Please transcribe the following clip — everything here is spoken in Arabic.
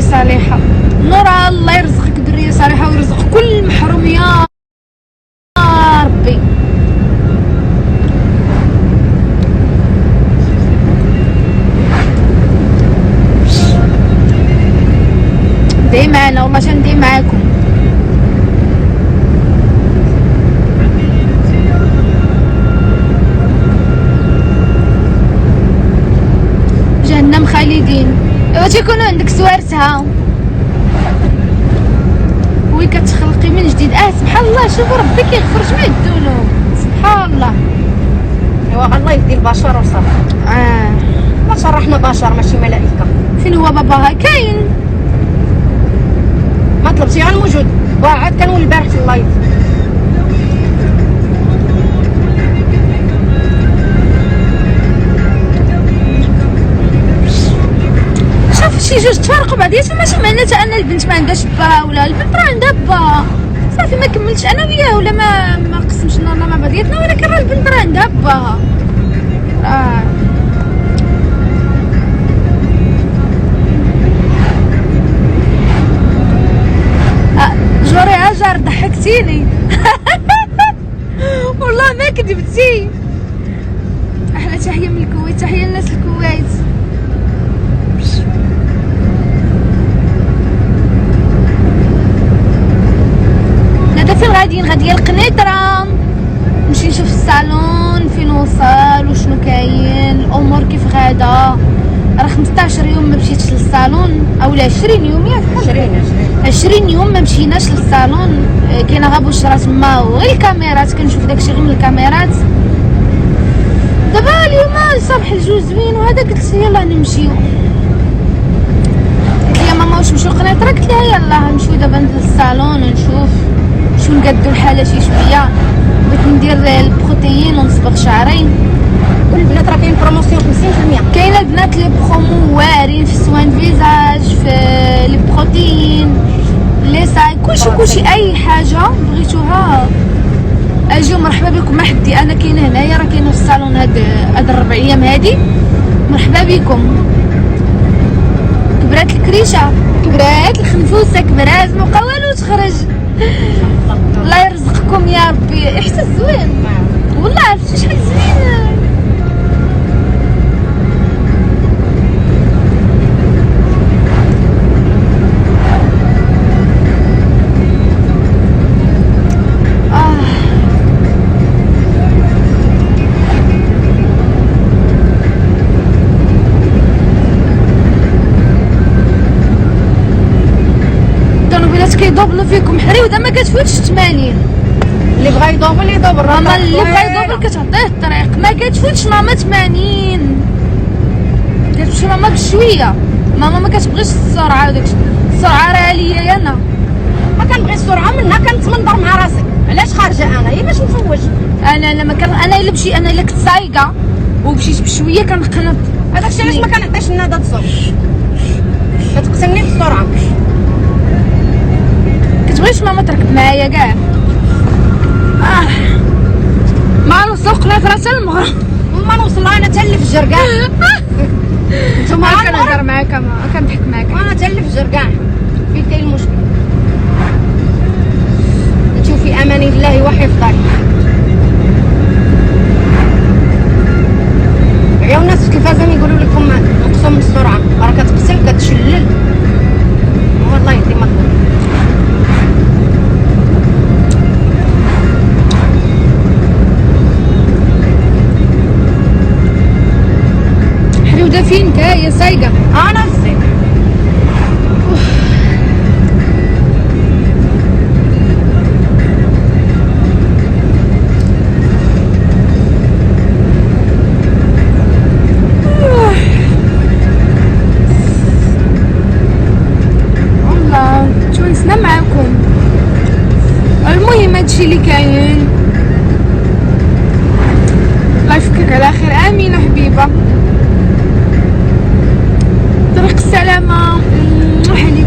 صالحه. نورا الله يرزقك دريه صالحه ويرزق كل محروم يا ربي. دي معنا والله شندي معاكم. جهنم خالدين. ايوا تيكونوا عندك سوارتها وي كتخلقي من جديد. سبحان الله، شوفوا ربي كيغفر جميع الذنوب، سبحان الله. ايوا الله يهدي البشر وصافي. بشر، احنا بشر ماشي ملائكه. فين هو باباها؟ كاين، ما طلبتي غير موجود. وعاد كنولي البارح في اللايف. شوف شي جوج تفارقوا بعضياتهم ماشي معناتها ان البنت ما عندهاش با، ولا البنت راه عندها با صافي ما كملتش انا وياه، ولا ما قسمش النهار مع بعضياتنا، ولكن راه البنت راه عندها با. جوري هاجر ضحكتيني والله ما كذبتي. احلى تحيه من الكويت، تحيه للناس الكويت. هذا فين غاديين؟ غاديين القنيطره، نمشي نشوف الصالون فين وصل وشنو كاين، الامور كيف غادا. راه 15 يوم ما مشيتش للصالون، اولا 20 يوم ياك. 20 يوم ما مشيناش للصالون. كاينه غا بشرى تما وغير الكاميرات، كنشوف داكشي غير من الكاميرات. دابا اليوم الصباح الجو زوين وهذا، قلت يلاه نمشيو. قلت لي ماما واش نمشيو للقنيطره؟ قلت لها يلاه نمشيو دابا للصالون ونشوف شنو نقادو الحاله شي شويه. بغيت ندير البروتيين ونصبغ شعري. والبنات راه كاين بروموسيون 50%. كاينه البنات لي برومو واعرين في سوان فيزاج، في لي بروتيين، لي ساي، كلشي اي حاجه بغيتوها اجيو مرحبا بكم. ما حدي انا كاينه هنايا، راه كاينه في الصالون هاد 4 ايام هادي. مرحبا بكم. كبرات الكريشه، كبرات الخنفوسه، كبرات ما بقى والو تخرج. الله يرزقكم يا ربي. احساس زوين والله، عرفتي شحال زوين. كيدوبلو فيكم حريوده ما كتفوتش 80. اللي بغا يدوبل يدوبل، ماما اللي بغا يدوبل كتعطيه الطريق، ما كتفوتش ماما 80. كتمشي ماما بشويه، ماما ما كتبغيش السرعه وداكشي. السرعه راه ليا انا، ما كنبغي السرعه منها، كنتمنظر مع راسك. علاش خارجه انا؟ هي باش نفوج. انا ما كان انا الا مشي، انا الا كنت سايقه ومشيت بشويه كنقنط. هذاك الشيء علاش ما كنعطيش الناده تصور، كتقتلني بالسرعه. كتبغيش ماما تركب معايا كاع. ما نوصل قنيطره حتى المغرب، ما نوصل انا حتى للفجر كاع. نتوما كنهضر معاك، ما كنضحك معاك، انا حتى للفجر كاع. فين كاين المشكل؟ انتو في امان الله وحفظك. عياو الناس في التلفازه يقولوا لكم نقصوا من السرعه، راه كتقتل كتشلل. والله يهدي مطلوب. حريوده فين يا سايقه؟ انا الزين. والله تونسنا معاكم. المهم هادشي اللي كاين. الله يفكك على خير. امين حبيبه. طريق السلامه. حليب